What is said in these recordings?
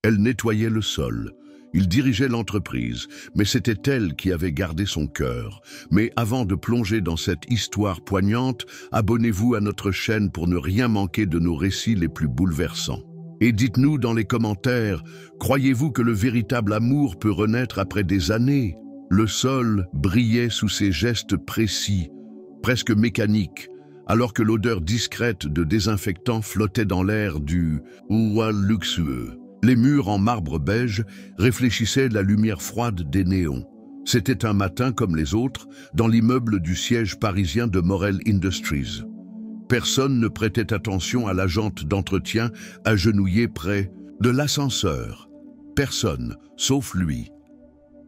Elle nettoyait le sol. Il dirigeait l'entreprise, mais c'était elle qui avait gardé son cœur. Mais avant de plonger dans cette histoire poignante, abonnez-vous à notre chaîne pour ne rien manquer de nos récits les plus bouleversants. Et dites-nous dans les commentaires, croyez-vous que le véritable amour peut renaître après des années? Le sol brillait sous ses gestes précis, presque mécaniques, alors que l'odeur discrète de désinfectant flottait dans l'air du oual luxueux. Les murs en marbre beige réfléchissaient la lumière froide des néons. C'était un matin comme les autres, dans l'immeuble du siège parisien de Morel Industries. Personne ne prêtait attention à l'agente d'entretien agenouillée près de l'ascenseur. Personne, sauf lui.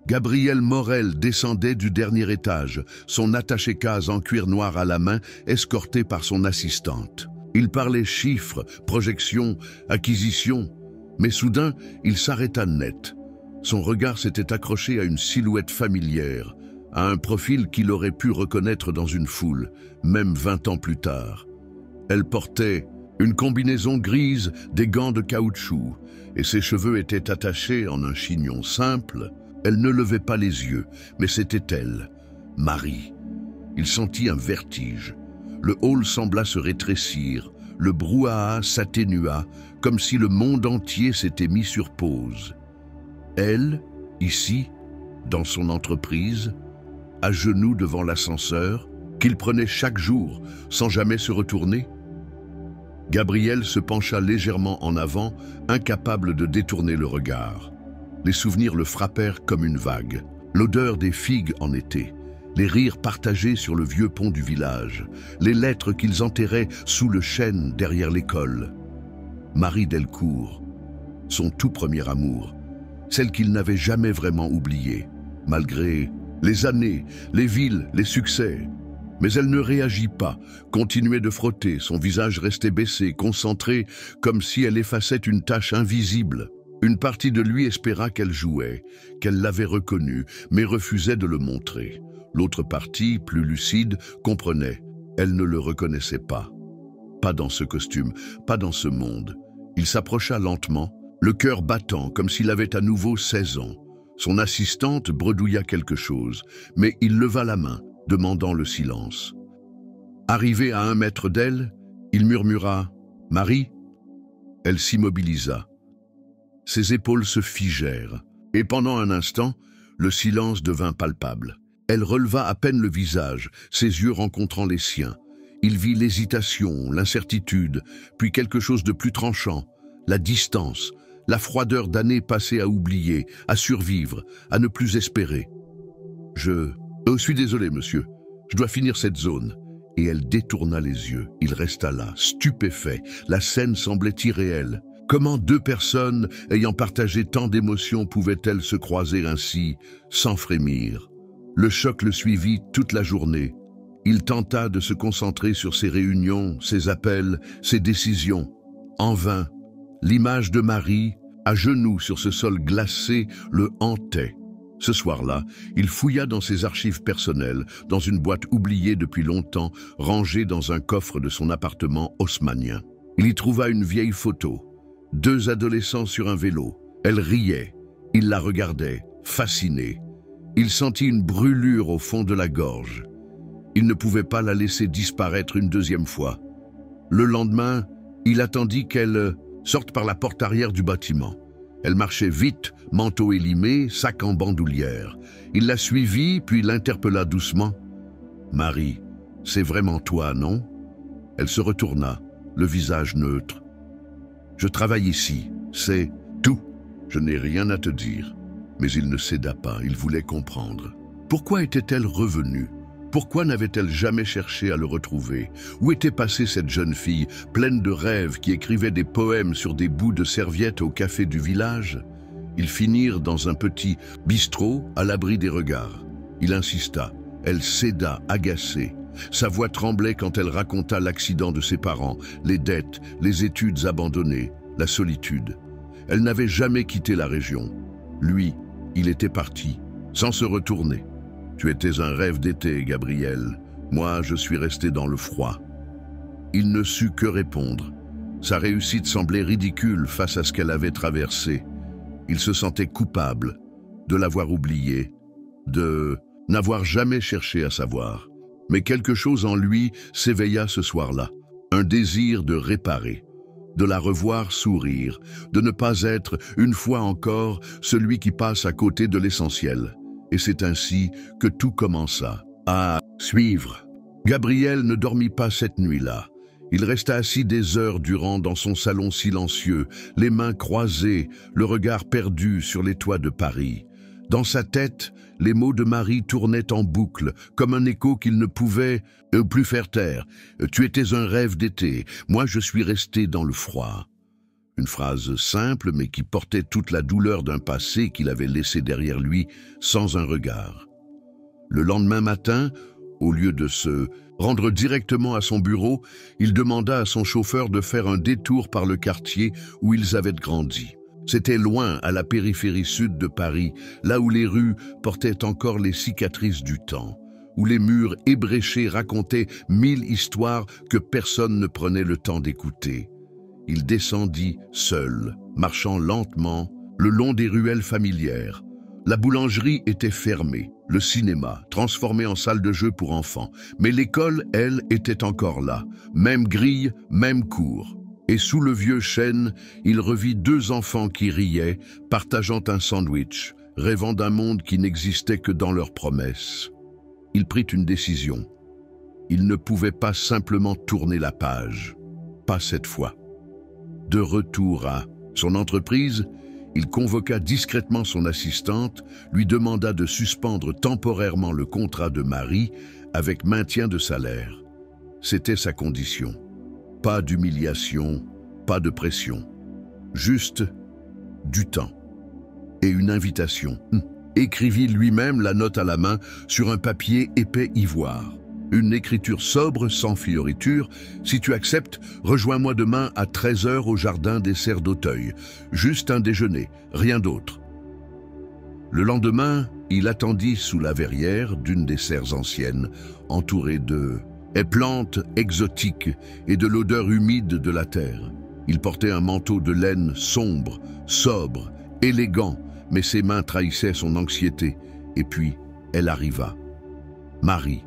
Gabriel Morel descendait du dernier étage, son attaché-case en cuir noir à la main, escorté par son assistante. Il parlait chiffres, projections, acquisitions. Mais soudain, il s'arrêta net. Son regard s'était accroché à une silhouette familière, à un profil qu'il aurait pu reconnaître dans une foule, même 20 ans plus tard. Elle portait une combinaison grise, des gants de caoutchouc, et ses cheveux étaient attachés en un chignon simple. Elle ne levait pas les yeux, mais c'était elle, Marie. Il sentit un vertige. Le hall sembla se rétrécir, le brouhaha s'atténua, comme si le monde entier s'était mis sur pause. Elle, ici, dans son entreprise, à genoux devant l'ascenseur, qu'il prenait chaque jour, sans jamais se retourner. Gabriel se pencha légèrement en avant, incapable de détourner le regard. Les souvenirs le frappèrent comme une vague. L'odeur des figues en été, les rires partagés sur le vieux pont du village, les lettres qu'ils enterraient sous le chêne derrière l'école. Marie Delcourt, son tout premier amour, celle qu'il n'avait jamais vraiment oubliée, malgré les années, les villes, les succès. Mais elle ne réagit pas, continuait de frotter, son visage restait baissé, concentré, comme si elle effaçait une tache invisible. Une partie de lui espéra qu'elle jouait, qu'elle l'avait reconnu, mais refusait de le montrer. L'autre partie, plus lucide, comprenait. Elle ne le reconnaissait pas. Pas dans ce costume, pas dans ce monde. Il s'approcha lentement, le cœur battant, comme s'il avait à nouveau 16 ans. Son assistante bredouilla quelque chose, mais il leva la main, demandant le silence. Arrivé à 1 mètre d'elle, il murmura « Marie ?» Elle s'immobilisa. Ses épaules se figèrent, et pendant un instant, le silence devint palpable. Elle releva à peine le visage, ses yeux rencontrant les siens. Il vit l'hésitation, l'incertitude, puis quelque chose de plus tranchant, la distance, la froideur d'années passées à oublier, à survivre, à ne plus espérer. « Je suis désolé, monsieur. Je dois finir cette zone. » Et elle détourna les yeux. Il resta là, stupéfait. La scène semblait irréelle. Comment 2 personnes, ayant partagé tant d'émotions, pouvaient-elles se croiser ainsi, sans frémir? Le choc le suivit toute la journée. Il tenta de se concentrer sur ses réunions, ses appels, ses décisions. En vain. L'image de Marie, à genoux sur ce sol glacé, le hantait. Ce soir-là, il fouilla dans ses archives personnelles, dans une boîte oubliée depuis longtemps, rangée dans un coffre de son appartement haussmannien. Il y trouva une vieille photo. 2 adolescents sur un vélo. Elle riait. Il la regardait, fasciné. Il sentit une brûlure au fond de la gorge. Il ne pouvait pas la laisser disparaître une 2e fois. Le lendemain, il attendit qu'elle sorte par la porte arrière du bâtiment. Elle marchait vite, manteau élimé, sac en bandoulière. Il la suivit, puis l'interpella doucement. « Marie, c'est vraiment toi, non ?» Elle se retourna, le visage neutre. « Je travaille ici, c'est tout. Je n'ai rien à te dire. » Mais il ne céda pas, il voulait comprendre. Pourquoi était-elle revenue? Pourquoi n'avait-elle jamais cherché à le retrouver? Où était passée cette jeune fille, pleine de rêves, qui écrivait des poèmes sur des bouts de serviettes au café du village? Ils finirent dans un petit bistrot à l'abri des regards. Il insista. Elle céda, agacée. Sa voix tremblait quand elle raconta l'accident de ses parents, les dettes, les études abandonnées, la solitude. Elle n'avait jamais quitté la région. Lui, il était parti, sans se retourner. Tu étais un rêve d'été, Gabriel. Moi, je suis resté dans le froid. Il ne sut que répondre. Sa réussite semblait ridicule face à ce qu'elle avait traversé. Il se sentait coupable de l'avoir oublié, de n'avoir jamais cherché à savoir. Mais quelque chose en lui s'éveilla ce soir-là, un désir de réparer, de la revoir sourire, de ne pas être, une fois encore, celui qui passe à côté de l'essentiel. Et c'est ainsi que tout commença à suivre. Gabriel ne dormit pas cette nuit-là. Il resta assis des heures durant dans son salon silencieux, les mains croisées, le regard perdu sur les toits de Paris. Dans sa tête, les mots de Marie tournaient en boucle, comme un écho qu'il ne pouvait plus faire taire. « Tu étais un rêve d'été, moi je suis resté dans le froid. » Une phrase simple, mais qui portait toute la douleur d'un passé qu'il avait laissé derrière lui, sans un regard. Le lendemain matin, au lieu de se rendre directement à son bureau, il demanda à son chauffeur de faire un détour par le quartier où ils avaient grandi. C'était loin, à la périphérie sud de Paris, là où les rues portaient encore les cicatrices du temps, où les murs ébréchés racontaient 1000 histoires que personne ne prenait le temps d'écouter. Il descendit seul, marchant lentement, le long des ruelles familières. La boulangerie était fermée, le cinéma, transformé en salle de jeu pour enfants. Mais l'école, elle, était encore là. Même grille, même cours. Et sous le vieux chêne, il revit 2 enfants qui riaient, partageant un sandwich, rêvant d'un monde qui n'existait que dans leurs promesses. Il prit une décision. Il ne pouvait pas simplement tourner la page. Pas cette fois. De retour à son entreprise, il convoqua discrètement son assistante, lui demanda de suspendre temporairement le contrat de Marie avec maintien de salaire. C'était sa condition. Pas d'humiliation, pas de pression. Juste du temps. Et une invitation. Écrivit lui-même la note à la main sur un papier épais ivoire. Une écriture sobre, sans fioriture. Si tu acceptes, rejoins-moi demain à 13h au jardin des Serres d'Auteuil. Juste un déjeuner, rien d'autre. Le lendemain, il attendit sous la verrière d'une des serres anciennes, entouré de plantes exotiques et de l'odeur humide de la terre. Il portait un manteau de laine sombre, sobre, élégant, mais ses mains trahissaient son anxiété. Et puis, elle arriva. Marie.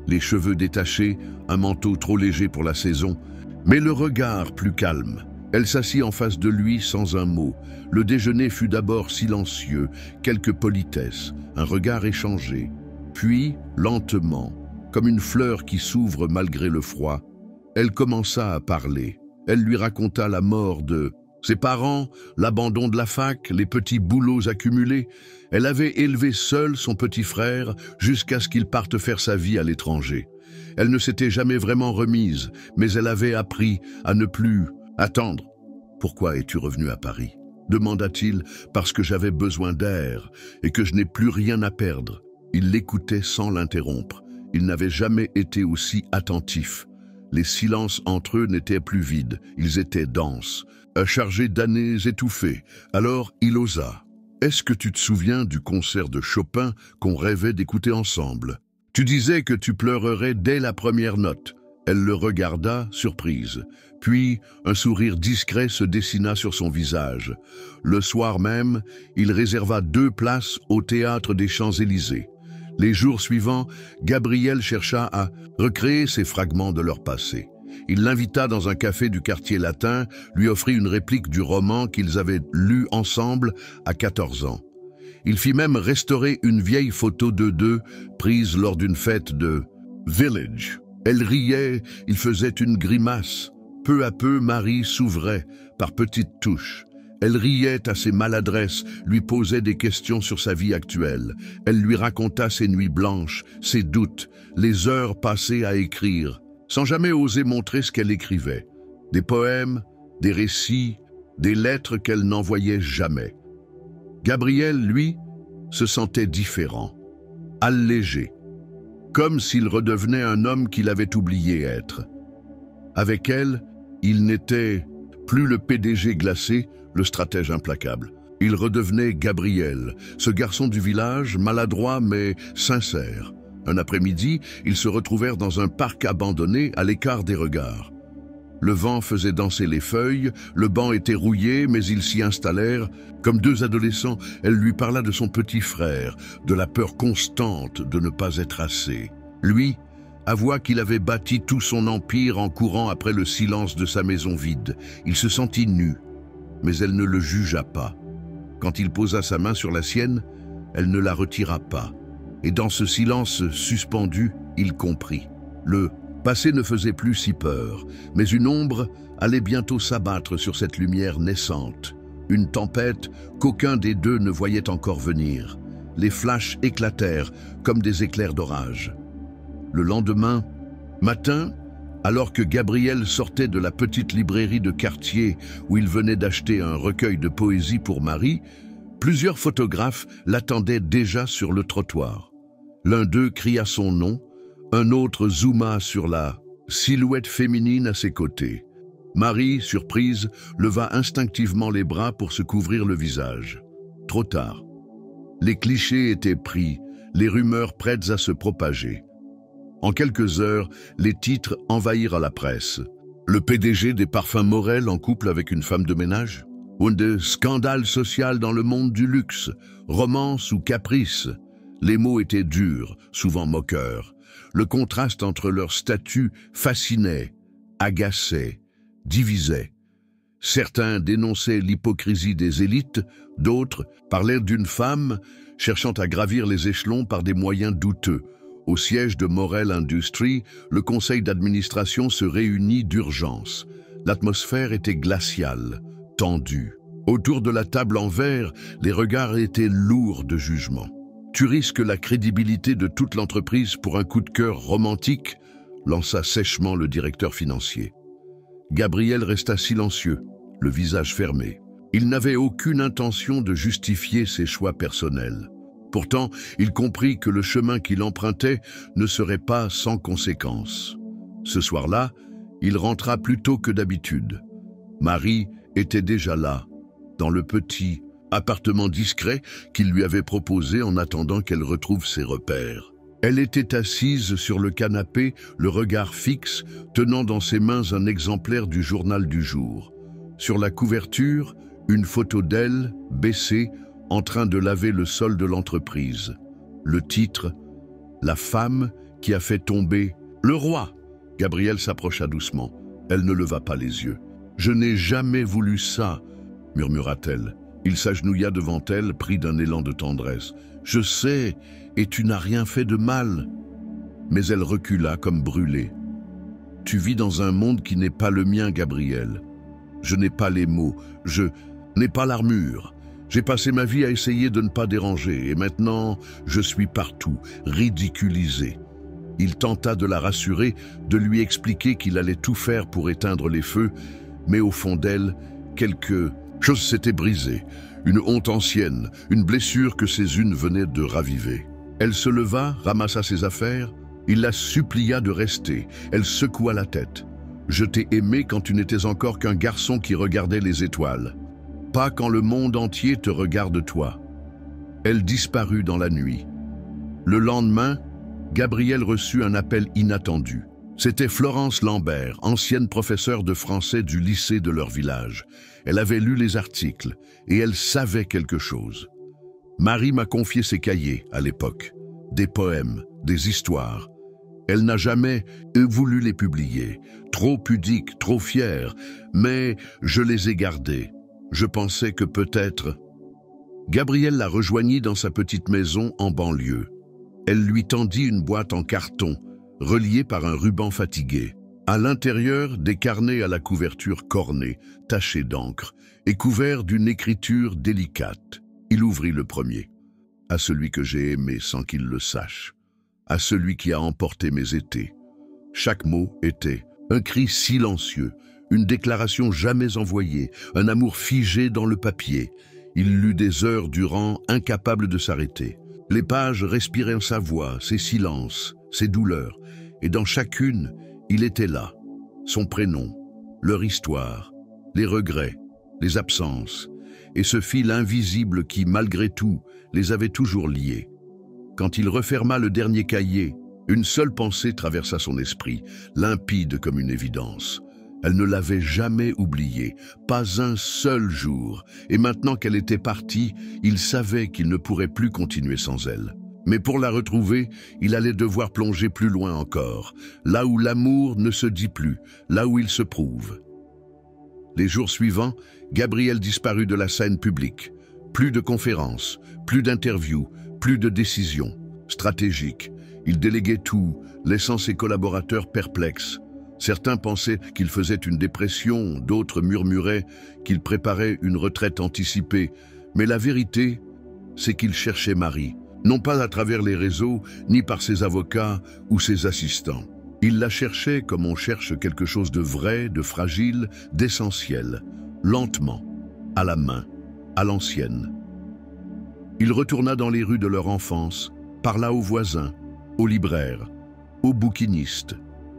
Les cheveux détachés, un manteau trop léger pour la saison, mais le regard plus calme. Elle s'assit en face de lui sans un mot. Le déjeuner fut d'abord silencieux, quelques politesses, un regard échangé. Puis, lentement, comme une fleur qui s'ouvre malgré le froid, elle commença à parler. Elle lui raconta la mort de ses parents, l'abandon de la fac, les petits boulots accumulés. Elle avait élevé seule son petit frère jusqu'à ce qu'il parte faire sa vie à l'étranger. Elle ne s'était jamais vraiment remise, mais elle avait appris à ne plus attendre. « Pourquoi es-tu revenu à Paris ?» demanda-t-il. « Parce que j'avais besoin d'air et que je n'ai plus rien à perdre. » Il l'écoutait sans l'interrompre. Il n'avait jamais été aussi attentif. Les silences entre eux n'étaient plus vides, ils étaient denses, chargés d'années étouffées. Alors il osa. « Est-ce que tu te souviens du concert de Chopin qu'on rêvait d'écouter ensemble? Tu disais que tu pleurerais dès la première note. » Elle le regarda, surprise. Puis, un sourire discret se dessina sur son visage. Le soir même, il réserva 2 places au théâtre des Champs-Élysées. Les jours suivants, Gabriel chercha à recréer ces fragments de leur passé. Il l'invita dans un café du quartier latin, lui offrit une réplique du roman qu'ils avaient lu ensemble à 14 ans. Il fit même restaurer une vieille photo d'eux deux, prise lors d'une fête de Village. Elle riait, il faisait une grimace. Peu à peu, Marie s'ouvrait, par petites touches. Elle riait à ses maladresses, lui posait des questions sur sa vie actuelle. Elle lui raconta ses nuits blanches, ses doutes, les heures passées à écrire, sans jamais oser montrer ce qu'elle écrivait. Des poèmes, des récits, des lettres qu'elle n'envoyait jamais. Gabriel, lui, se sentait différent, allégé, comme s'il redevenait un homme qu'il avait oublié être. Avec elle, il n'était plus le PDG glacé, le stratège implacable. Il redevenait Gabriel, ce garçon du village, maladroit mais sincère. Un après-midi, ils se retrouvèrent dans un parc abandonné à l'écart des regards. Le vent faisait danser les feuilles, le banc était rouillé, mais ils s'y installèrent. Comme deux adolescents, elle lui parla de son petit frère, de la peur constante de ne pas être assez. Lui avoua qu'il avait bâti tout son empire en courant après le silence de sa maison vide. Il se sentit nu, mais elle ne le jugea pas. Quand il posa sa main sur la sienne, elle ne la retira pas. Et dans ce silence suspendu, il comprit. Le passé ne faisait plus si peur, mais une ombre allait bientôt s'abattre sur cette lumière naissante. Une tempête qu'aucun des deux ne voyait encore venir. Les flashs éclatèrent comme des éclairs d'orage. Le lendemain matin, alors que Gabriel sortait de la petite librairie de quartier où il venait d'acheter un recueil de poésie pour Marie, plusieurs photographes l'attendaient déjà sur le trottoir. L'un d'eux cria son nom, un autre zooma sur la silhouette féminine à ses côtés. Marie, surprise, leva instinctivement les bras pour se couvrir le visage. Trop tard. Les clichés étaient pris, les rumeurs prêtes à se propager. En quelques heures, les titres envahirent la presse. Le PDG des parfums Morel en couple avec une femme de ménage? Ou de scandale social dans le monde du luxe, romance ou caprice? Les mots étaient durs, souvent moqueurs. Le contraste entre leurs statuts fascinait, agaçait, divisait. Certains dénonçaient l'hypocrisie des élites, d'autres parlaient d'une femme cherchant à gravir les échelons par des moyens douteux. Au siège de Morel Industries, le conseil d'administration se réunit d'urgence. L'atmosphère était glaciale, tendue. Autour de la table en verre, les regards étaient lourds de jugement. « Tu risques la crédibilité de toute l'entreprise pour un coup de cœur romantique ?» lança sèchement le directeur financier. Gabriel resta silencieux, le visage fermé. Il n'avait aucune intention de justifier ses choix personnels. Pourtant, il comprit que le chemin qu'il empruntait ne serait pas sans conséquences. Ce soir-là, il rentra plus tôt que d'habitude. Marie était déjà là, dans le petit appartement discret qu'il lui avait proposé en attendant qu'elle retrouve ses repères. Elle était assise sur le canapé, le regard fixe, tenant dans ses mains un exemplaire du journal du jour. Sur la couverture, une photo d'elle, baissée, en train de laver le sol de l'entreprise. Le titre, « La femme qui a fait tomber le roi ». Gabriel s'approcha doucement. Elle ne leva pas les yeux. « Je n'ai jamais voulu ça », murmura-t-elle. Il s'agenouilla devant elle, pris d'un élan de tendresse. « Je sais, et tu n'as rien fait de mal. » Mais elle recula comme brûlée. « Tu vis dans un monde qui n'est pas le mien, Gabriel. Je n'ai pas les mots, je n'ai pas l'armure. J'ai passé ma vie à essayer de ne pas déranger, et maintenant, je suis partout, ridiculisé. » Il tenta de la rassurer, de lui expliquer qu'il allait tout faire pour éteindre les feux, mais au fond d'elle, quelque chose s'était brisé, une honte ancienne, une blessure que ses unes venaient de raviver. Elle se leva, ramassa ses affaires, il la supplia de rester, elle secoua la tête. « Je t'ai aimé quand tu n'étais encore qu'un garçon qui regardait les étoiles. Pas quand le monde entier te regarde toi. » Elle disparut dans la nuit. Le lendemain, Gabriel reçut un appel inattendu. C'était Florence Lambert, ancienne professeure de français du lycée de leur village. Elle avait lu les articles et elle savait quelque chose. Marie m'a confié ses cahiers à l'époque, des poèmes, des histoires. Elle n'a jamais voulu les publier, trop pudique, trop fière, mais je les ai gardés. Je pensais que peut-être... Gabriel la rejoignit dans sa petite maison en banlieue. Elle lui tendit une boîte en carton, reliée par un ruban fatigué. À l'intérieur, des carnets à la couverture cornée, tachés d'encre, et couverts d'une écriture délicate. Il ouvrit le premier. « À celui que j'ai aimé sans qu'il le sache. À celui qui a emporté mes étés. » Chaque mot était un cri silencieux, une déclaration jamais envoyée, un amour figé dans le papier. Il lut des heures durant, incapable de s'arrêter. Les pages respiraient sa voix, ses silences, ses douleurs, et dans chacune, il était là. Son prénom, leur histoire, les regrets, les absences, et ce fil invisible qui, malgré tout, les avait toujours liés. Quand il referma le dernier cahier, une seule pensée traversa son esprit, limpide comme une évidence. Elle ne l'avait jamais oublié, pas un seul jour, et maintenant qu'elle était partie, il savait qu'il ne pourrait plus continuer sans elle. Mais pour la retrouver, il allait devoir plonger plus loin encore, là où l'amour ne se dit plus, là où il se prouve. Les jours suivants, Gabriel disparut de la scène publique. Plus de conférences, plus d'interviews, plus de décisions stratégiques. Il déléguait tout, laissant ses collaborateurs perplexes. Certains pensaient qu'il faisait une dépression, d'autres murmuraient qu'il préparait une retraite anticipée. Mais la vérité, c'est qu'il cherchait Marie, non pas à travers les réseaux, ni par ses avocats ou ses assistants. Il la cherchait comme on cherche quelque chose de vrai, de fragile, d'essentiel, lentement, à la main, à l'ancienne. Il retourna dans les rues de leur enfance, parla aux voisins, aux libraires, aux bouquinistes.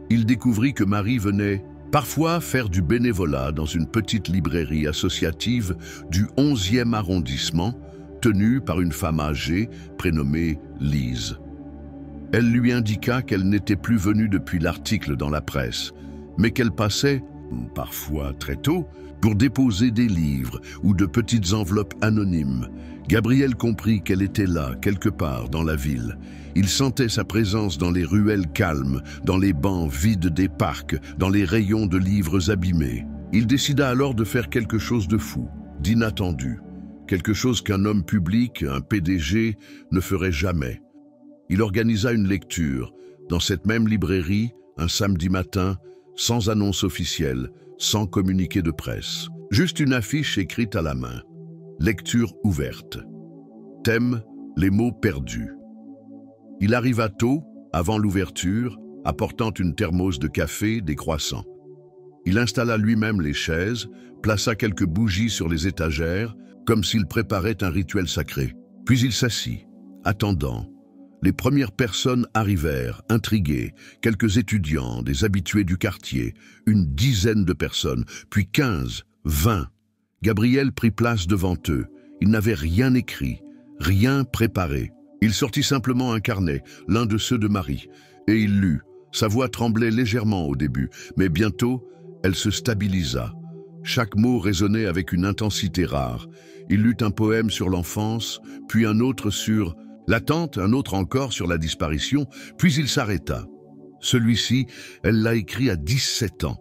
Il découvrit que Marie venait parfois faire du bénévolat dans une petite librairie associative du 11e arrondissement, tenue par une femme âgée prénommée Lise. Elle lui indiqua qu'elle n'était plus venue depuis l'article dans la presse, mais qu'elle passait, parfois très tôt, pour déposer des livres ou de petites enveloppes anonymes. Gabriel comprit qu'elle était là, quelque part dans la ville. Il sentait sa présence dans les ruelles calmes, dans les bancs vides des parcs, dans les rayons de livres abîmés. Il décida alors de faire quelque chose de fou, d'inattendu, quelque chose qu'un homme public, un PDG, ne ferait jamais. Il organisa une lecture, dans cette même librairie, un samedi matin, sans annonce officielle, sans communiqué de presse. Juste une affiche écrite à la main. Lecture ouverte. Thème, les mots perdus. Il arriva tôt, avant l'ouverture, apportant une thermos de café, des croissants. Il installa lui-même les chaises, plaça quelques bougies sur les étagères, comme s'il préparait un rituel sacré. Puis il s'assit, attendant. Les premières personnes arrivèrent, intriguées, quelques étudiants, des habitués du quartier, une dizaine de personnes, puis 15, 20. Gabriel prit place devant eux. Il n'avait rien écrit, rien préparé. Il sortit simplement un carnet, l'un de ceux de Marie, et il lut. Sa voix tremblait légèrement au début, mais bientôt, elle se stabilisa. Chaque mot résonnait avec une intensité rare. Il lut un poème sur l'enfance, puis un autre sur l'attente, un autre encore sur la disparition, puis il s'arrêta. Celui-ci, elle l'a écrit à 17 ans.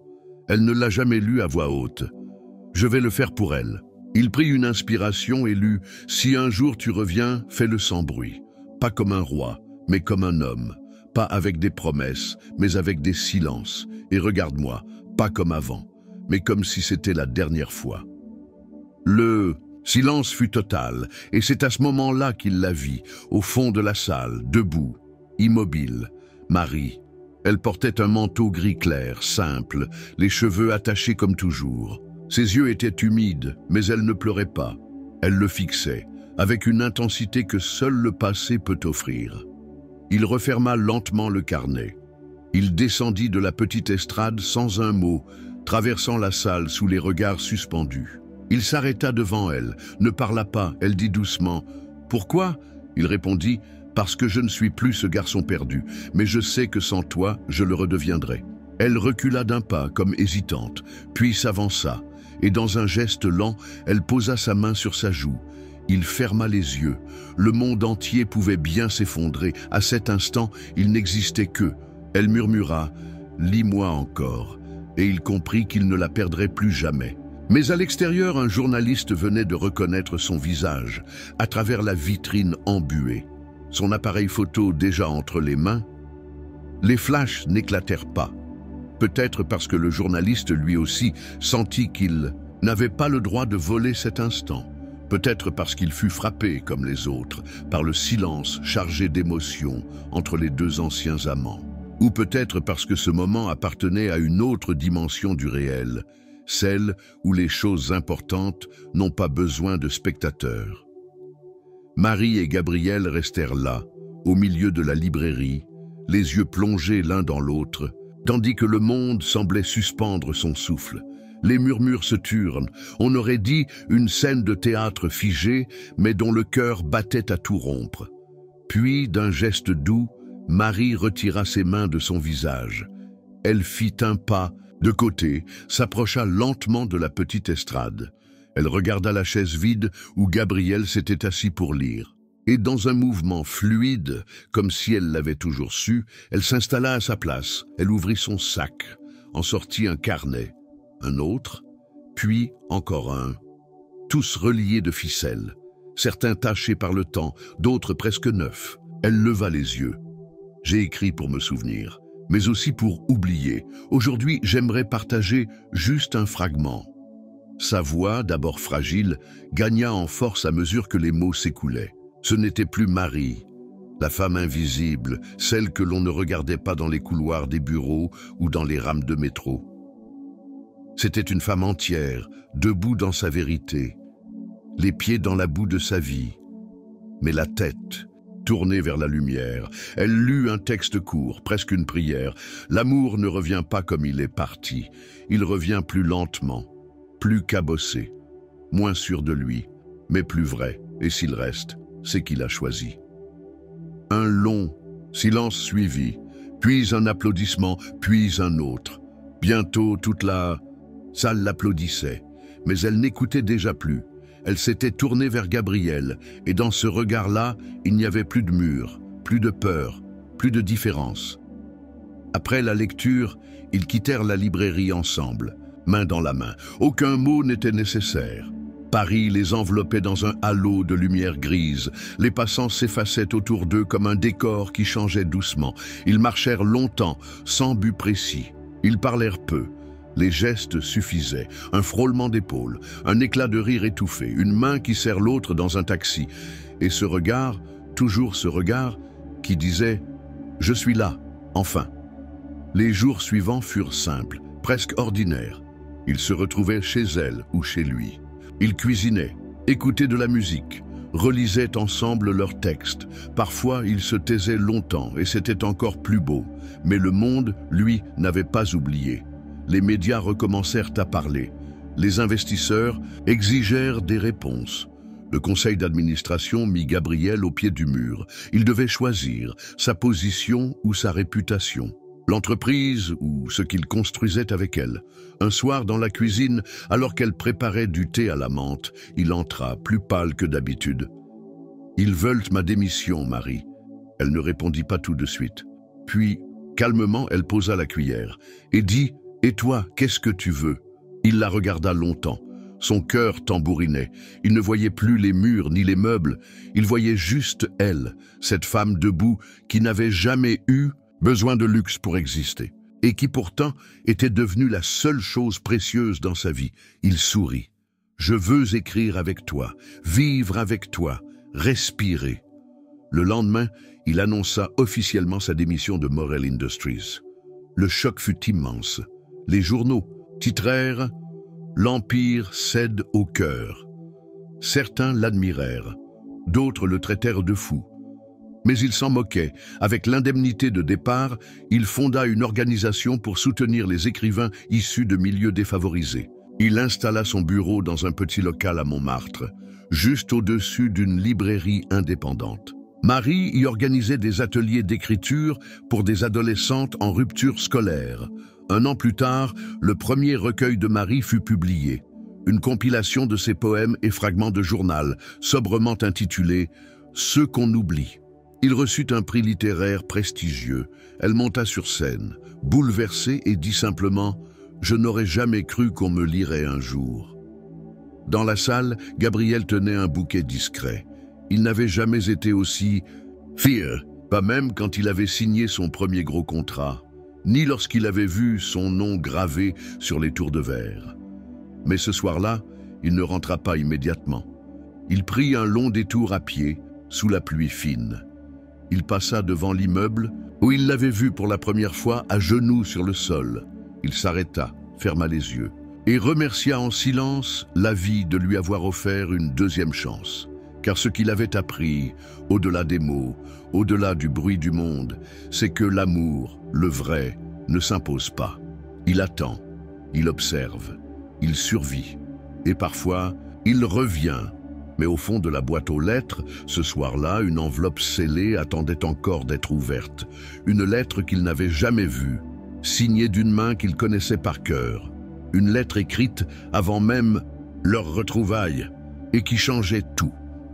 Elle ne l'a jamais lu à voix haute. Je vais le faire pour elle. Il prit une inspiration et lut « Si un jour tu reviens, fais-le sans bruit. Pas comme un roi, mais comme un homme. Pas avec des promesses, mais avec des silences. Et regarde-moi, pas comme avant, mais comme si c'était la dernière fois. » Le silence fut total, et c'est à ce moment-là qu'il la vit, au fond de la salle, debout, immobile. Marie. Elle portait un manteau gris clair, simple, les cheveux attachés comme toujours. Ses yeux étaient humides, mais elle ne pleurait pas. Elle le fixait, avec une intensité que seul le passé peut offrir. Il referma lentement le carnet. Il descendit de la petite estrade sans un mot, traversant la salle sous les regards suspendus. Il s'arrêta devant elle, ne parla pas, elle dit doucement « Pourquoi ?» Il répondit « Parce que je ne suis plus ce garçon perdu, mais je sais que sans toi, je le redeviendrai. » Elle recula d'un pas, comme hésitante, puis s'avança, et dans un geste lent, elle posa sa main sur sa joue. Il ferma les yeux. Le monde entier pouvait bien s'effondrer. À cet instant, il n'existait qu'eux. Elle murmura « Lis-moi encore », et il comprit qu'il ne la perdrait plus jamais. Mais à l'extérieur, un journaliste venait de reconnaître son visage, à travers la vitrine embuée. Son appareil photo déjà entre les mains. Les flashs n'éclatèrent pas. Peut-être parce que le journaliste lui aussi sentit qu'il n'avait pas le droit de voler cet instant. Peut-être parce qu'il fut frappé, comme les autres, par le silence chargé d'émotions entre les deux anciens amants. Ou peut-être parce que ce moment appartenait à une autre dimension du réel, celle où les choses importantes n'ont pas besoin de spectateurs. Marie et Gabriel restèrent là, au milieu de la librairie, les yeux plongés l'un dans l'autre, tandis que le monde semblait suspendre son souffle. Les murmures se turent, on aurait dit une scène de théâtre figée, mais dont le cœur battait à tout rompre. Puis, d'un geste doux, Marie retira ses mains de son visage. Elle fit un pas, De côté, s'approcha lentement de la petite estrade. Elle regarda la chaise vide où Gabriel s'était assis pour lire. Et dans un mouvement fluide, comme si elle l'avait toujours su, elle s'installa à sa place. Elle ouvrit son sac, en sortit un carnet, un autre, puis encore un, tous reliés de ficelles, certains tachés par le temps, d'autres presque neufs. Elle leva les yeux. J'ai écrit pour me souvenir, mais aussi pour oublier. Aujourd'hui, j'aimerais partager juste un fragment. Sa voix, d'abord fragile, gagna en force à mesure que les mots s'écoulaient. Ce n'était plus Marie, la femme invisible, celle que l'on ne regardait pas dans les couloirs des bureaux ou dans les rames de métro. C'était une femme entière, debout dans sa vérité, les pieds dans la boue de sa vie, mais la tête tournée vers la lumière. Elle lut un texte court, presque une prière. L'amour ne revient pas comme il est parti, il revient plus lentement, plus cabossé, moins sûr de lui, mais plus vrai, et s'il reste, c'est qu'il a choisi. Un long silence suivit, puis un applaudissement, puis un autre. Bientôt, toute la salle l'applaudissait, mais elle n'écoutait déjà plus. Elle s'était tournée vers Gabriel, et dans ce regard-là, il n'y avait plus de mur, plus de peur, plus de différence. Après la lecture, ils quittèrent la librairie ensemble, main dans la main. Aucun mot n'était nécessaire. Paris les enveloppait dans un halo de lumière grise. Les passants s'effaçaient autour d'eux comme un décor qui changeait doucement. Ils marchèrent longtemps, sans but précis. Ils parlèrent peu. Les gestes suffisaient. Un frôlement d'épaules, un éclat de rire étouffé, une main qui serre l'autre dans un taxi. Et ce regard, toujours ce regard, qui disait « Je suis là, enfin ». Les jours suivants furent simples, presque ordinaires. Ils se retrouvaient chez elle ou chez lui. Ils cuisinaient, écoutaient de la musique, relisaient ensemble leurs textes. Parfois, ils se taisaient longtemps et c'était encore plus beau. Mais le monde, lui, n'avait pas oublié. Les médias recommencèrent à parler. Les investisseurs exigèrent des réponses. Le conseil d'administration mit Gabriel au pied du mur. Il devait choisir sa position ou sa réputation. L'entreprise ou ce qu'il construisait avec elle. Un soir dans la cuisine, alors qu'elle préparait du thé à la menthe, il entra, plus pâle que d'habitude. « Ils veulent ma démission, Marie. » Elle ne répondit pas tout de suite. Puis, calmement, elle posa la cuillère et dit « Et toi, qu'est-ce que tu veux ?» Il la regarda longtemps. Son cœur tambourinait. Il ne voyait plus les murs ni les meubles. Il voyait juste elle, cette femme debout qui n'avait jamais eu besoin de luxe pour exister, et qui pourtant était devenue la seule chose précieuse dans sa vie. Il sourit. « Je veux écrire avec toi, vivre avec toi, respirer. » Le lendemain, il annonça officiellement sa démission de Morel Industries. Le choc fut immense. Les journaux titrèrent « L'Empire cède au cœur ». Certains l'admirèrent, d'autres le traitèrent de fou. Mais il s'en moquait. Avec l'indemnité de départ, il fonda une organisation pour soutenir les écrivains issus de milieux défavorisés. Il installa son bureau dans un petit local à Montmartre, juste au-dessus d'une librairie indépendante. Marie y organisait des ateliers d'écriture pour des adolescentes en rupture scolaire. Un an plus tard, le premier recueil de Marie fut publié. Une compilation de ses poèmes et fragments de journal, sobrement intitulé « Ceux qu'on oublie ». Il reçut un prix littéraire prestigieux. Elle monta sur scène, bouleversée, et dit simplement « Je n'aurais jamais cru qu'on me lirait un jour ». Dans la salle, Gabriel tenait un bouquet discret. Il n'avait jamais été aussi fier, pas même quand il avait signé son premier gros contrat, ni lorsqu'il avait vu son nom gravé sur les tours de verre. Mais ce soir-là, il ne rentra pas immédiatement. Il prit un long détour à pied, sous la pluie fine. Il passa devant l'immeuble où il l'avait vu pour la première fois à genoux sur le sol. Il s'arrêta, ferma les yeux et remercia en silence la vie de lui avoir offert une deuxième chance. Car ce qu'il avait appris, au-delà des mots, au-delà du bruit du monde, c'est que l'amour, le vrai, ne s'impose pas. Il attend, il observe, il survit et parfois il revient. Mais au fond de la boîte aux lettres, ce soir-là, une enveloppe scellée attendait encore d'être ouverte. Une lettre qu'il n'avait jamais vue, signée d'une main qu'il connaissait par cœur. Une lettre écrite avant même leur retrouvaille et qui changeait tout.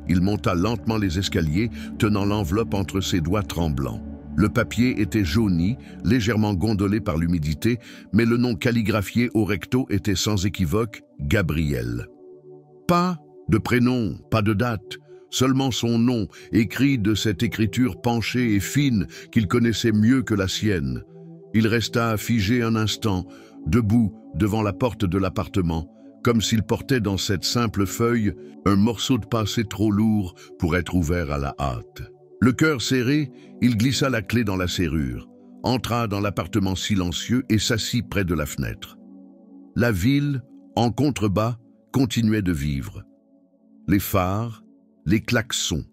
Il monta lentement les escaliers, tenant l'enveloppe entre ses doigts tremblants. Le papier était jauni, légèrement gondolé par l'humidité, mais le nom calligraphié au recto était sans équivoque « Gabriel ». Pas de prénom, pas de date, seulement son nom, écrit de cette écriture penchée et fine qu'il connaissait mieux que la sienne. Il resta figé un instant, debout devant la porte de l'appartement, comme s'il portait dans cette simple feuille un morceau de passé trop lourd pour être ouvert à la hâte. Le cœur serré, il glissa la clé dans la serrure, entra dans l'appartement silencieux et s'assit près de la fenêtre. La ville, en contrebas, continuait de vivre. Les phares, les klaxons,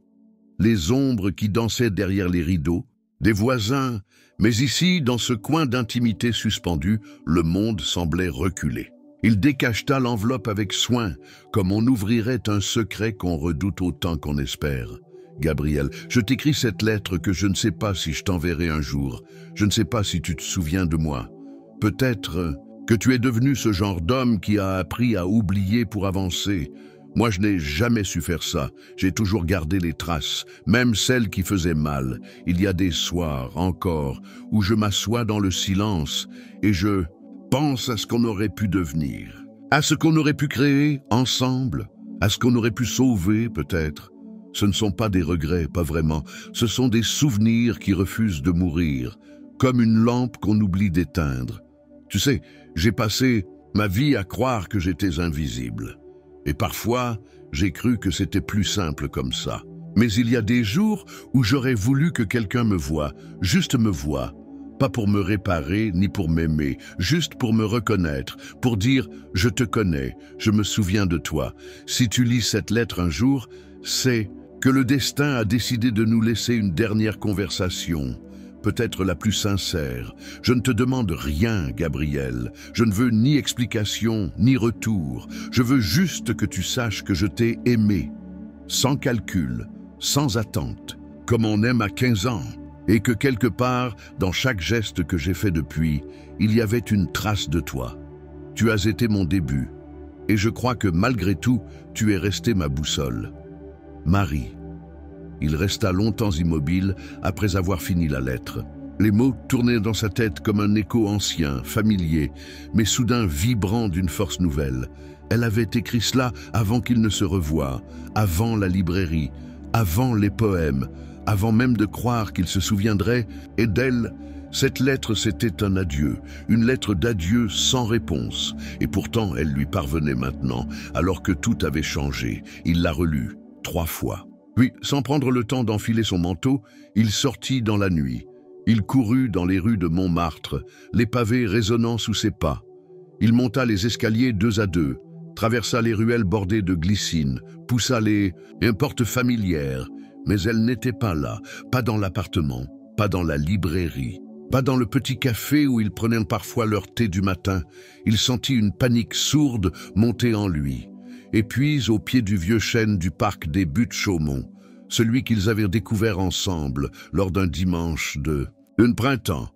les ombres qui dansaient derrière les rideaux, des voisins, mais ici, dans ce coin d'intimité suspendu, le monde semblait reculer. Il décacheta l'enveloppe avec soin, comme on ouvrirait un secret qu'on redoute autant qu'on espère. « Gabriel, je t'écris cette lettre que je ne sais pas si je t'enverrai un jour. Je ne sais pas si tu te souviens de moi. Peut-être que tu es devenu ce genre d'homme qui a appris à oublier pour avancer. Moi, je n'ai jamais su faire ça. J'ai toujours gardé les traces, même celles qui faisaient mal. Il y a des soirs, encore, où je m'assois dans le silence et je pense à ce qu'on aurait pu devenir, à ce qu'on aurait pu créer ensemble, à ce qu'on aurait pu sauver, peut-être. Ce ne sont pas des regrets, pas vraiment. Ce sont des souvenirs qui refusent de mourir, comme une lampe qu'on oublie d'éteindre. Tu sais, j'ai passé ma vie à croire que j'étais invisible. Et parfois, j'ai cru que c'était plus simple comme ça. Mais il y a des jours où j'aurais voulu que quelqu'un me voie, juste me voie. Pas pour me réparer, ni pour m'aimer, juste pour me reconnaître, pour dire « je te connais, je me souviens de toi ». Si tu lis cette lettre un jour, c'est que le destin a décidé de nous laisser une dernière conversation, peut-être la plus sincère. Je ne te demande rien, Gabriel. Je ne veux ni explication, ni retour. Je veux juste que tu saches que je t'ai aimé, sans calcul, sans attente, comme on aime à 15 ans. Et que quelque part, dans chaque geste que j'ai fait depuis, il y avait une trace de toi. Tu as été mon début, et je crois que malgré tout, tu es resté ma boussole. Marie. Il resta longtemps immobile après avoir fini la lettre. Les mots tournaient dans sa tête comme un écho ancien, familier, mais soudain vibrant d'une force nouvelle. Elle avait écrit cela avant qu'il ne se revoie, avant la librairie, avant les poèmes, avant même de croire qu'il se souviendrait, et d'elle, cette lettre c'était un adieu, une lettre d'adieu sans réponse, et pourtant elle lui parvenait maintenant, alors que tout avait changé. Il l'a relue 3 fois. Puis, sans prendre le temps d'enfiler son manteau, il sortit dans la nuit. Il courut dans les rues de Montmartre, les pavés résonnant sous ses pas. Il monta les escaliers 2 à 2, traversa les ruelles bordées de glycines, poussa les portes familières, mais elle n'était pas là, pas dans l'appartement, pas dans la librairie, pas dans le petit café où ils prenaient parfois leur thé du matin. Il sentit une panique sourde monter en lui. Et puis, au pied du vieux chêne du parc des Buttes-Chaumont, celui qu'ils avaient découvert ensemble lors d'un dimanche de printemps,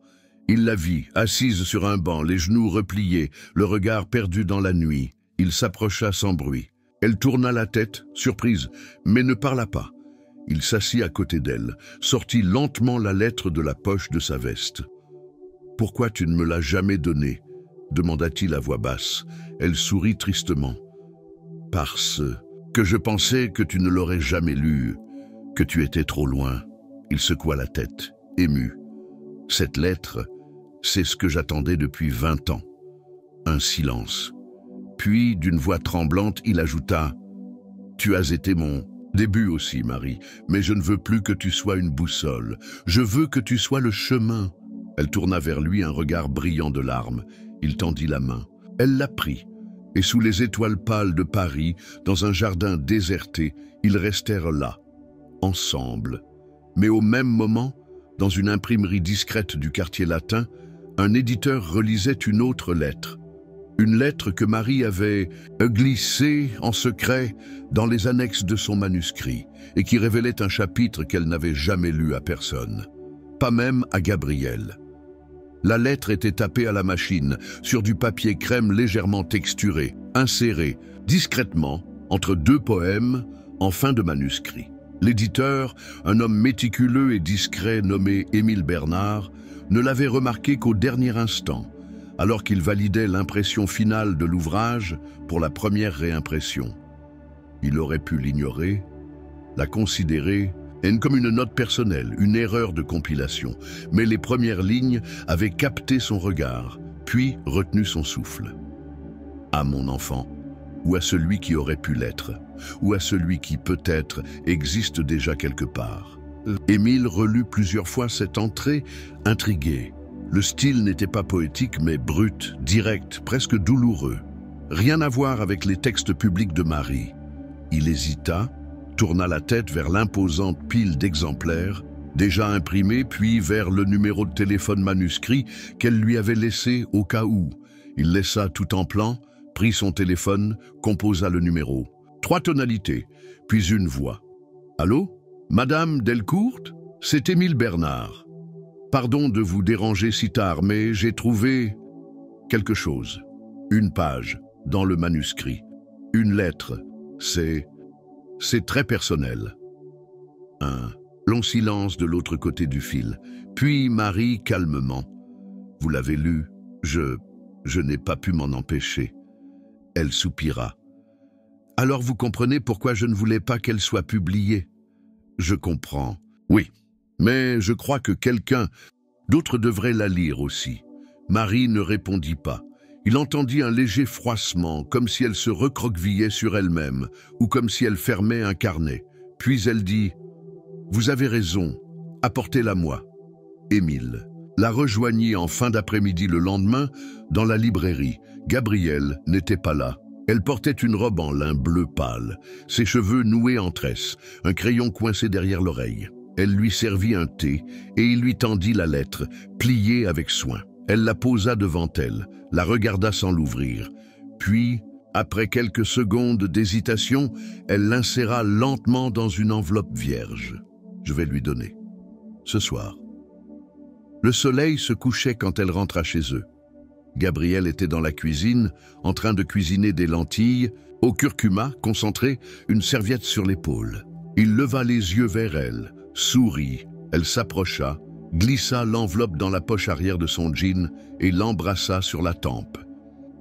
il la vit, assise sur un banc, les genoux repliés, le regard perdu dans la nuit. Il s'approcha sans bruit. Elle tourna la tête, surprise, mais ne parla pas. Il s'assit à côté d'elle, sortit lentement la lettre de la poche de sa veste. « Pourquoi tu ne me l'as jamais donnée ?» demanda-t-il à voix basse. Elle sourit tristement. « Parce que je pensais que tu ne l'aurais jamais lu, que tu étais trop loin. » Il secoua la tête, ému. « Cette lettre, c'est ce que j'attendais depuis 20 ans. » Un silence. Puis, d'une voix tremblante, il ajouta « Tu as été mon début aussi, Marie, mais je ne veux plus que tu sois une boussole. Je veux que tu sois le chemin. » Elle tourna vers lui un regard brillant de larmes. Il tendit la main. Elle la prit. Et sous les étoiles pâles de Paris, dans un jardin déserté, ils restèrent là, ensemble. Mais au même moment, dans une imprimerie discrète du quartier latin, un éditeur relisait une autre lettre. Une lettre que Marie avait glissée en secret dans les annexes de son manuscrit et qui révélait un chapitre qu'elle n'avait jamais lu à personne, pas même à Gabriel. La lettre était tapée à la machine, sur du papier crème légèrement texturé, inséré, discrètement, entre deux poèmes, en fin de manuscrit. L'éditeur, un homme méticuleux et discret nommé Émile Bernard, ne l'avait remarqué qu'au dernier instant, alors qu'il validait l'impression finale de l'ouvrage pour la première réimpression. Il aurait pu l'ignorer, la considérer comme une note personnelle, une erreur de compilation, mais les premières lignes avaient capté son regard, puis retenu son souffle. À mon enfant, ou à celui qui aurait pu l'être, ou à celui qui peut-être existe déjà quelque part. Émile relut plusieurs fois cette entrée, intrigué. Le style n'était pas poétique, mais brut, direct, presque douloureux. Rien à voir avec les textes publics de Marie. Il hésita, tourna la tête vers l'imposante pile d'exemplaires, déjà imprimés, puis vers le numéro de téléphone manuscrit qu'elle lui avait laissé au cas où. Il laissa tout en plan, prit son téléphone, composa le numéro. 3 tonalités, puis une voix. « Allô? Madame Delcourt? C'est Émile Bernard. Pardon de vous déranger si tard, mais j'ai trouvé quelque chose. Une page, dans le manuscrit. Une lettre. C'est très personnel. » Un long silence de l'autre côté du fil. Puis Marie, calmement. « Vous l'avez lu? Je n'ai pas pu m'en empêcher. » Elle soupira. « Alors vous comprenez pourquoi je ne voulais pas qu'elle soit publiée? » « Je comprends. Oui, mais je crois que quelqu'un d'autre devrait la lire aussi. » Marie ne répondit pas. Il entendit un léger froissement, comme si elle se recroquevillait sur elle-même, ou comme si elle fermait un carnet. Puis elle dit « Vous avez raison, apportez-la-moi. » Émile la rejoignit en fin d'après-midi le lendemain dans la librairie. Gabrielle n'était pas là. Elle portait une robe en lin bleu pâle, ses cheveux noués en tresse, un crayon coincé derrière l'oreille. Elle lui servit un thé et il lui tendit la lettre, pliée avec soin. Elle la posa devant elle, la regarda sans l'ouvrir. Puis, après quelques secondes d'hésitation, elle l'inséra lentement dans une enveloppe vierge. « Je vais lui donner. Ce soir. » Le soleil se couchait quand elle rentra chez eux. Gabrielle était dans la cuisine, en train de cuisiner des lentilles, au curcuma, concentré, une serviette sur l'épaule. Il leva les yeux vers elle, sourit, elle s'approcha, glissa l'enveloppe dans la poche arrière de son jean et l'embrassa sur la tempe.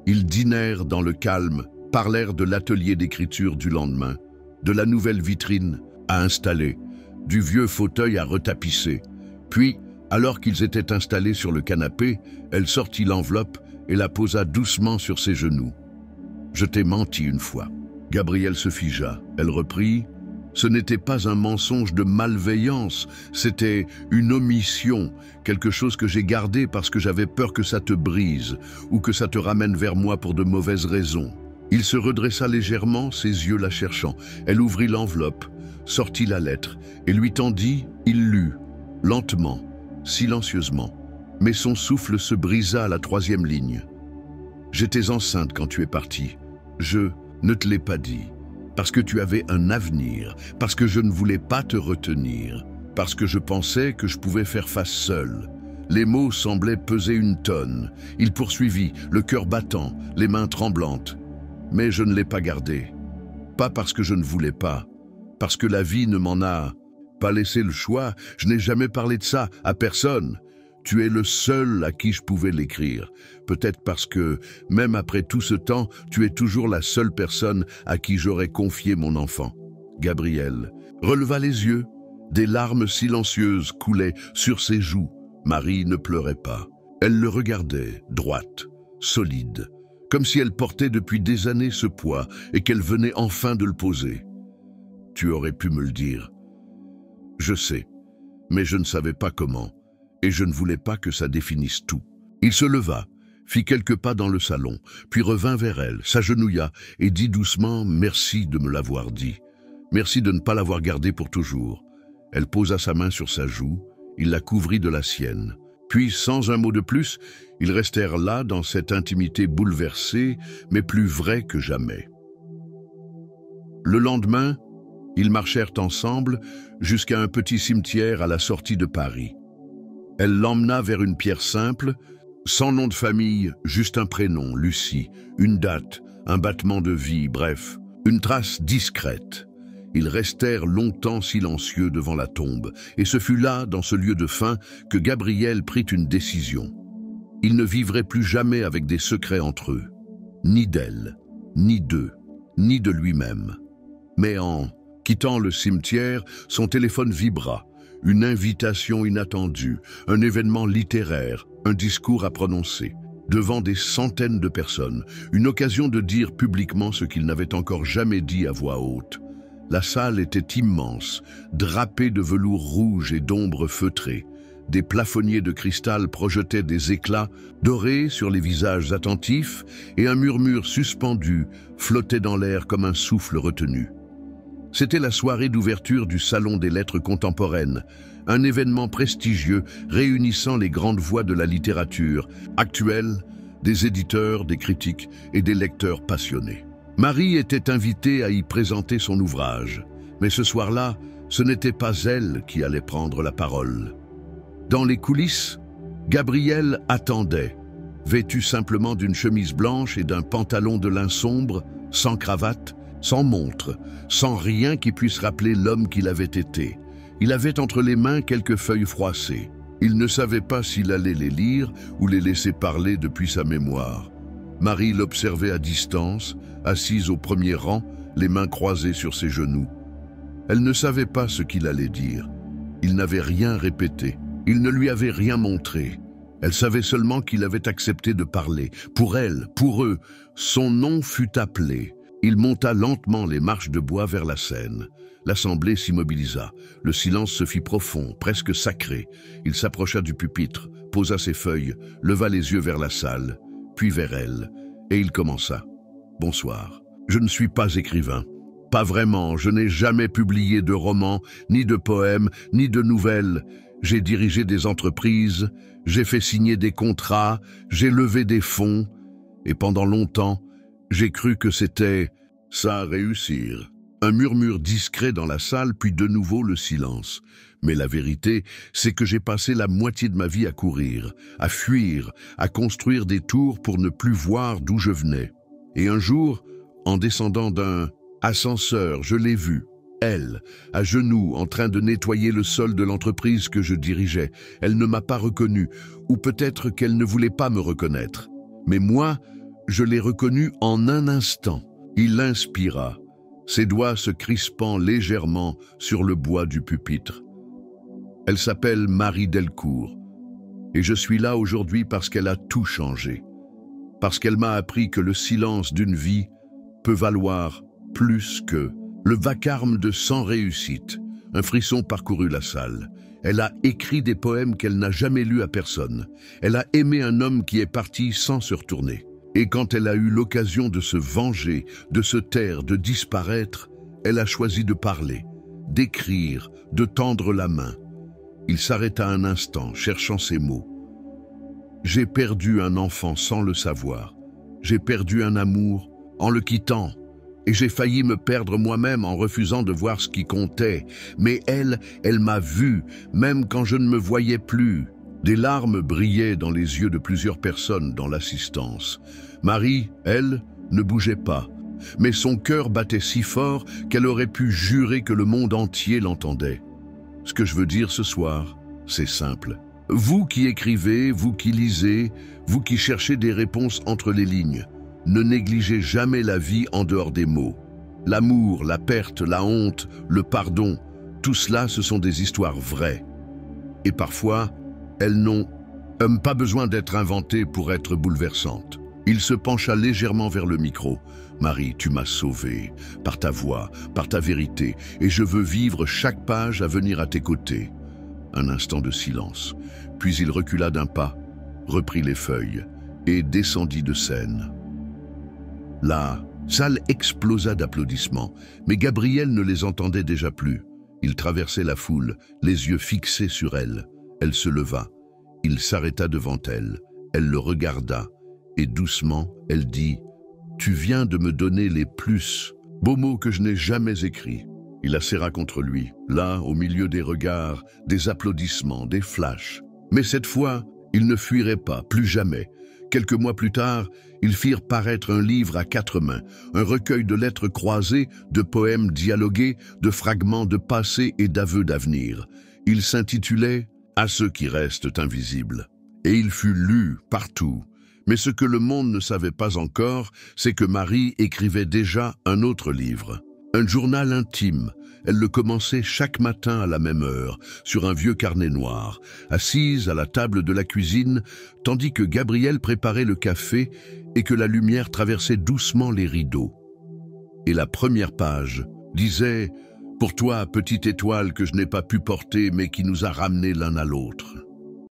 Ils dînèrent dans le calme, parlèrent de l'atelier d'écriture du lendemain, de la nouvelle vitrine à installer, du vieux fauteuil à retapisser. Puis, alors qu'ils étaient installés sur le canapé, elle sortit l'enveloppe et la posa doucement sur ses genoux. « Je t'ai menti une fois. » Gabrielle se figea. Elle reprit. « Ce n'était pas un mensonge de malveillance, c'était une omission, quelque chose que j'ai gardé parce que j'avais peur que ça te brise ou que ça te ramène vers moi pour de mauvaises raisons. » Il se redressa légèrement, ses yeux la cherchant. Elle ouvrit l'enveloppe, sortit la lettre et lui tendit. Il lut, lentement, silencieusement. Mais son souffle se brisa à la 3e ligne. « J'étais enceinte quand tu es parti. Je ne te l'ai pas dit. Parce que tu avais un avenir, parce que je ne voulais pas te retenir, parce que je pensais que je pouvais faire face seul. » Les mots semblaient peser une tonne. Il poursuivit, le cœur battant, les mains tremblantes. « Mais je ne l'ai pas gardé. Pas parce que je ne voulais pas, parce que la vie ne m'en a pas laissé le choix. Je n'ai jamais parlé de ça à personne. Tu es le seul à qui je pouvais l'écrire. Peut-être parce que, même après tout ce temps, tu es toujours la seule personne à qui j'aurais confié mon enfant. » Gabrielle releva les yeux. Des larmes silencieuses coulaient sur ses joues. Marie ne pleurait pas. Elle le regardait, droite, solide, comme si elle portait depuis des années ce poids et qu'elle venait enfin de le poser. « Tu aurais pu me le dire. Je sais, mais je ne savais pas comment. Et je ne voulais pas que ça définisse tout. » Il se leva, fit quelques pas dans le salon, puis revint vers elle, s'agenouilla et dit doucement « Merci de me l'avoir dit. Merci de ne pas l'avoir gardé pour toujours. » Elle posa sa main sur sa joue, il la couvrit de la sienne. Puis, sans un mot de plus, ils restèrent là dans cette intimité bouleversée, mais plus vraie que jamais. Le lendemain, ils marchèrent ensemble jusqu'à un petit cimetière à la sortie de Paris. Elle l'emmena vers une pierre simple, Sans nom de famille, juste un prénom, Lucie, une date, un battement de vie, bref, une trace discrète. Ils restèrent longtemps silencieux devant la tombe, et ce fut là, dans ce lieu de fin, que Gabriel prit une décision. Il ne vivrait plus jamais avec des secrets entre eux, ni d'elle, ni d'eux, ni de lui-même. Mais en quittant le cimetière, son téléphone vibra, une invitation inattendue, un événement littéraire, un discours à prononcer. Devant des centaines de personnes, une occasion de dire publiquement ce qu'il n'avait encore jamais dit à voix haute. La salle était immense, drapée de velours rouge et d'ombre feutrée. Des plafonniers de cristal projetaient des éclats dorés sur les visages attentifs et un murmure suspendu flottait dans l'air comme un souffle retenu. C'était la soirée d'ouverture du Salon des Lettres Contemporaines, un événement prestigieux réunissant les grandes voix de la littérature actuelle, des éditeurs, des critiques et des lecteurs passionnés. Marie était invitée à y présenter son ouvrage, mais ce soir-là, ce n'était pas elle qui allait prendre la parole. Dans les coulisses, Gabriel attendait, vêtu simplement d'une chemise blanche et d'un pantalon de lin sombre, sans cravate, sans montre, sans rien qui puisse rappeler l'homme qu'il avait été. Il avait entre les mains quelques feuilles froissées. Il ne savait pas s'il allait les lire ou les laisser parler depuis sa mémoire. Marie l'observait à distance, assise au premier rang, les mains croisées sur ses genoux. Elle ne savait pas ce qu'il allait dire. Il n'avait rien répété. Il ne lui avait rien montré. Elle savait seulement qu'il avait accepté de parler. Pour elle, pour eux, son nom fut appelé. Il monta lentement les marches de bois vers la scène. L'assemblée s'immobilisa. Le silence se fit profond, presque sacré. Il s'approcha du pupitre, posa ses feuilles, leva les yeux vers la salle, puis vers elle, et il commença. « Bonsoir. Je ne suis pas écrivain. Pas vraiment, je n'ai jamais publié de romans, ni de poèmes, ni de nouvelles. J'ai dirigé des entreprises, j'ai fait signer des contrats, j'ai levé des fonds, et pendant longtemps, j'ai cru que c'était ça à réussir. » Un murmure discret dans la salle, puis de nouveau le silence. Mais la vérité, c'est que j'ai passé la moitié de ma vie à courir, à fuir, à construire des tours pour ne plus voir d'où je venais. Et un jour, en descendant d'un ascenseur, je l'ai vue, elle, à genoux, en train de nettoyer le sol de l'entreprise que je dirigeais. Elle ne m'a pas reconnu, ou peut-être qu'elle ne voulait pas me reconnaître. Mais moi, je l'ai reconnue en un instant. Il inspira, ses doigts se crispant légèrement sur le bois du pupitre. Elle s'appelle Marie Delcourt, et je suis là aujourd'hui parce qu'elle a tout changé, parce qu'elle m'a appris que le silence d'une vie peut valoir plus que le vacarme de 100 réussites. Un frisson parcourut la salle. Elle a écrit des poèmes qu'elle n'a jamais lus à personne. Elle a aimé un homme qui est parti sans se retourner. Et quand elle a eu l'occasion de se venger, de se taire, de disparaître, elle a choisi de parler, d'écrire, de tendre la main. Il s'arrêta un instant, cherchant ses mots. J'ai perdu un enfant sans le savoir. J'ai perdu un amour en le quittant. Et j'ai failli me perdre moi-même en refusant de voir ce qui comptait. Mais elle m'a vu, même quand je ne me voyais plus. Des larmes brillaient dans les yeux de plusieurs personnes dans l'assistance. Marie, elle, ne bougeait pas, mais son cœur battait si fort qu'elle aurait pu jurer que le monde entier l'entendait. Ce que je veux dire ce soir, c'est simple. Vous qui écrivez, vous qui lisez, vous qui cherchez des réponses entre les lignes, ne négligez jamais la vie en dehors des mots. L'amour, la perte, la honte, le pardon, tout cela, ce sont des histoires vraies. Et parfois, elles n'ont pas besoin d'être inventées pour être bouleversantes. Il se pencha légèrement vers le micro. « Marie, tu m'as sauvée, par ta voix, par ta vérité, et je veux vivre chaque page à venir à tes côtés. » Un instant de silence, puis il recula d'un pas, reprit les feuilles et descendit de scène. La salle explosa d'applaudissements, mais Gabriel ne les entendait déjà plus. Il traversait la foule, les yeux fixés sur elle. Elle se leva. Il s'arrêta devant elle. Elle le regarda, et doucement, elle dit « Tu viens de me donner les plus beaux mots que je n'ai jamais écrits. » Il la serra contre lui, là, au milieu des regards, des applaudissements, des flashs. Mais cette fois, Ils ne fuiraient pas, plus jamais. Quelques mois plus tard, ils firent paraître un livre à 4 mains, un recueil de lettres croisées, de poèmes dialogués, de fragments de passé et d'aveux d'avenir. Il s'intitulait « À ceux qui restent invisibles ». Et il fut lu partout. Mais ce que le monde ne savait pas encore, c'est que Marie écrivait déjà un autre livre. Un journal intime. Elle le commençait chaque matin à la même heure, sur un vieux carnet noir, assise à la table de la cuisine, tandis que Gabriel préparait le café et que la lumière traversait doucement les rideaux. Et la première page disait « Pour toi, petite étoile que je n'ai pas pu porter mais qui nous a ramenés l'un à l'autre ».